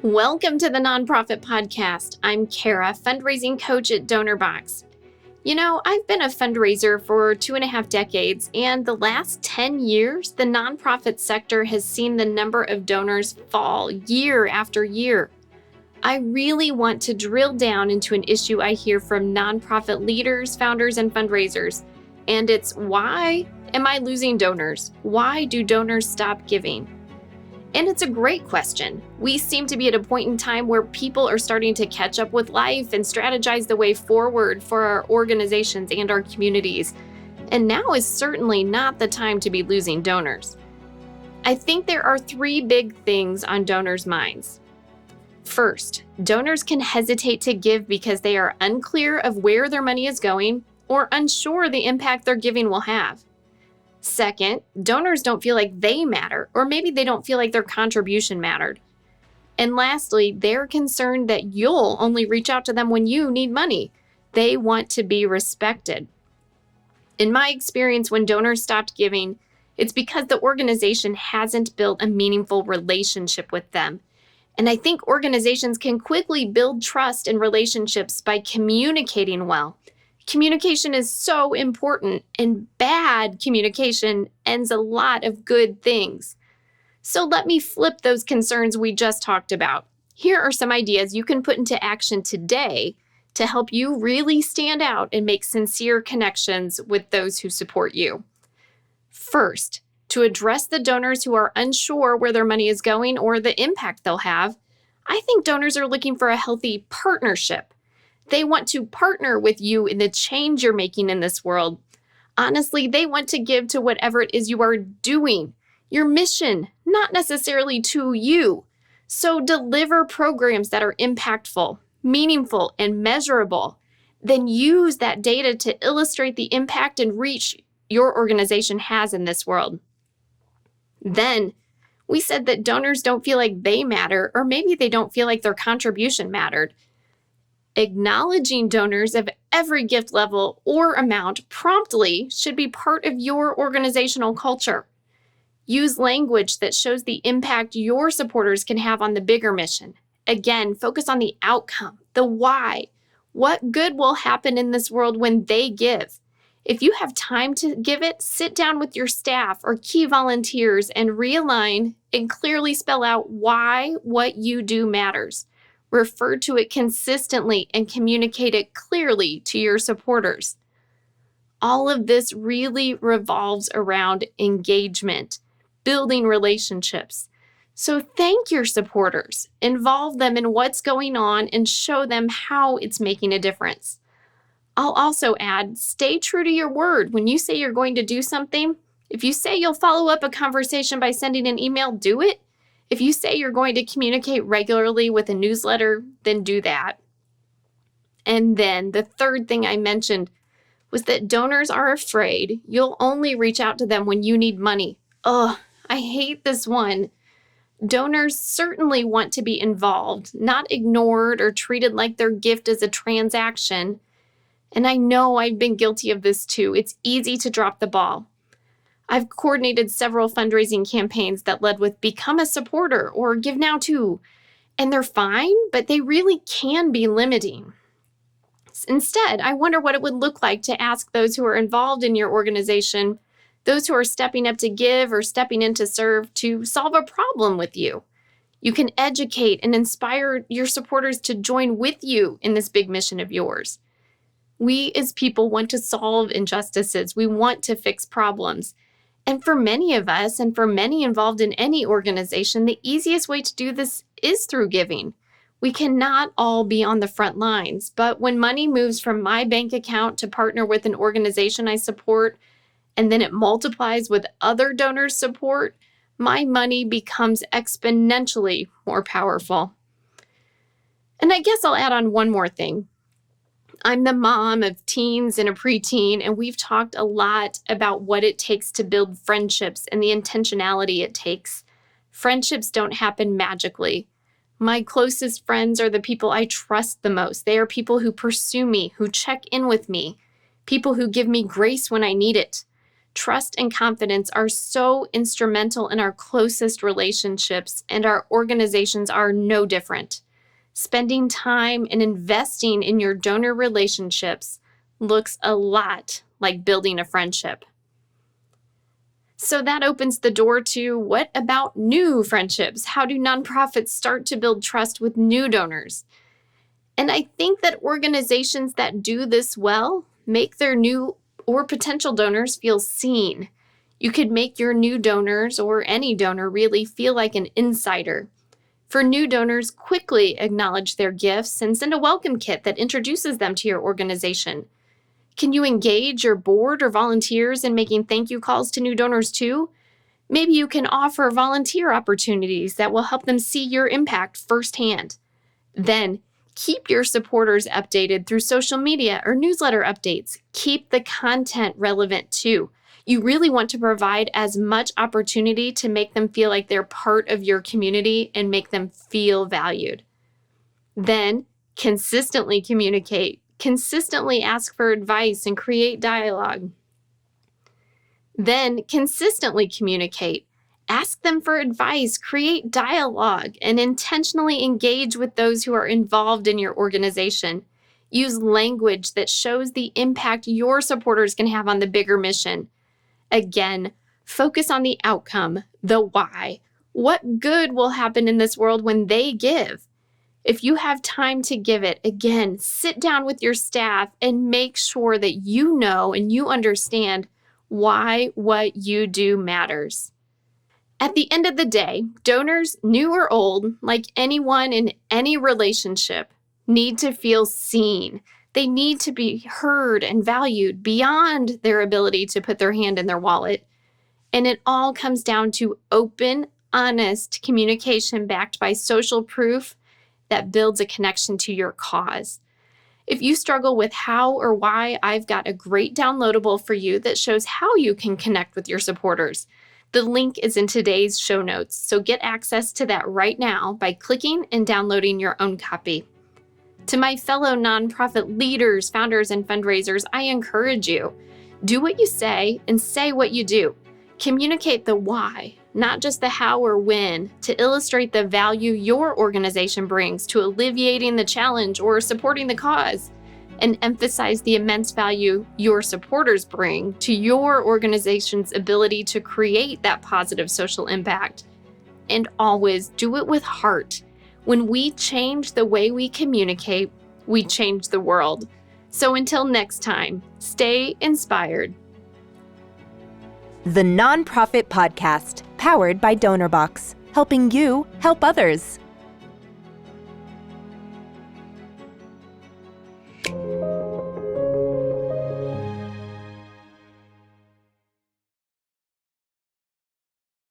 Welcome to the Nonprofit Podcast. I'm Cara, fundraising coach at DonorBox. You know, I've been a fundraiser for 2.5 decades, and the last 10 years, the nonprofit sector has seen the number of donors fall year after year. I really want to drill down into an issue I hear from nonprofit leaders, founders, and fundraisers, and it's why am I losing donors? Why do donors stop giving? And it's a great question. We seem to be at a point in time where people are starting to catch up with life and strategize the way forward for our organizations and our communities. And now is certainly not the time to be losing donors. I think there are 3 big things on donors' minds. First, donors can hesitate to give because they are unclear of where their money is going or unsure the impact their giving will have. Second, donors don't feel like they matter, or maybe they don't feel like their contribution mattered. And lastly, they're concerned that you'll only reach out to them when you need money. They want to be respected. In my experience, when donors stopped giving, it's because the organization hasn't built a meaningful relationship with them. And I think organizations can quickly build trust and relationships by communicating well. Communication is so important, and bad communication ends a lot of good things. So let me flip those concerns we just talked about. Here are some ideas you can put into action today to help you really stand out and make sincere connections with those who support you. First, to address the donors who are unsure where their money is going or the impact they'll have, I think donors are looking for a healthy partnership. They want to partner with you in the change you're making in this world. Honestly, they want to give to whatever it is you are doing, your mission, not necessarily to you. So deliver programs that are impactful, meaningful, and measurable. Then use that data to illustrate the impact and reach your organization has in this world. Then, we said that donors don't feel like they matter, or maybe they don't feel like their contribution mattered. Acknowledging donors of every gift level or amount promptly should be part of your organizational culture. Use language that shows the impact your supporters can have on the bigger mission. Again, focus on the outcome, the why. What good will happen in this world when they give? If you have time to give it, sit down with your staff or key volunteers and realign and clearly spell out why what you do matters. Refer to it consistently and communicate it clearly to your supporters. All of this really revolves around engagement, building relationships. So thank your supporters, involve them in what's going on, and show them how it's making a difference. I'll also add, stay true to your word. When you say you're going to do something, if you say you'll follow up a conversation by sending an email, do it. If you say you're going to communicate regularly with a newsletter, then do that. And then the third thing I mentioned was that donors are afraid you'll only reach out to them when you need money. Ugh, I hate this one. Donors certainly want to be involved, not ignored or treated like their gift is a transaction. And I know I've been guilty of this too. It's easy to drop the ball. I've coordinated several fundraising campaigns that led with become a supporter or give now too. And they're fine, but they really can be limiting. Instead, I wonder what it would look like to ask those who are involved in your organization, those who are stepping up to give or stepping in to serve, to solve a problem with you. You can educate and inspire your supporters to join with you in this big mission of yours. We as people want to solve injustices. We want to fix problems. And for many of us, and for many involved in any organization, the easiest way to do this is through giving. We cannot all be on the front lines, but when money moves from my bank account to partner with an organization I support, and then it multiplies with other donors' support, my money becomes exponentially more powerful. And I guess I'll add on one more thing. I'm the mom of teens and a preteen, and we've talked a lot about what it takes to build friendships and the intentionality it takes. Friendships don't happen magically. My closest friends are the people I trust the most. They are people who pursue me, who check in with me, people who give me grace when I need it. Trust and confidence are so instrumental in our closest relationships, and our organizations are no different. Spending time and investing in your donor relationships looks a lot like building a friendship. So that opens the door to, what about new friendships? How do nonprofits start to build trust with new donors? And I think that organizations that do this well make their new or potential donors feel seen. You could make your new donors, or any donor really, feel like an insider. For new donors, quickly acknowledge their gifts and send a welcome kit that introduces them to your organization. Can you engage your board or volunteers in making thank you calls to new donors too? Maybe you can offer volunteer opportunities that will help them see your impact firsthand. Then, keep your supporters updated through social media or newsletter updates. Keep the content relevant too. You really want to provide as much opportunity to make them feel like they're part of your community and make them feel valued. Then, consistently communicate. Consistently ask for advice and create dialogue. Then, consistently communicate. Ask them for advice, create dialogue, and intentionally engage with those who are involved in your organization. Use language that shows the impact your supporters can have on the bigger mission. Again, focus on the outcome, the why. What good will happen in this world when they give? If you have time to give it, again, sit down with your staff and make sure that you know and you understand why what you do matters. At the end of the day, donors, new or old, like anyone in any relationship, need to feel seen. They need to be heard and valued beyond their ability to put their hand in their wallet. And it all comes down to open, honest communication backed by social proof that builds a connection to your cause. If you struggle with how or why, I've got a great downloadable for you that shows how you can connect with your supporters. The link is in today's show notes, so get access to that right now by clicking and downloading your own copy. To my fellow nonprofit leaders, founders, and fundraisers, I encourage you, do what you say and say what you do. Communicate the why, not just the how or when, to illustrate the value your organization brings to alleviating the challenge or supporting the cause, and emphasize the immense value your supporters bring to your organization's ability to create that positive social impact. And always do it with heart. When we change the way we communicate, we change the world. So until next time, stay inspired. The Nonprofit Podcast, powered by DonorBox, helping you help others.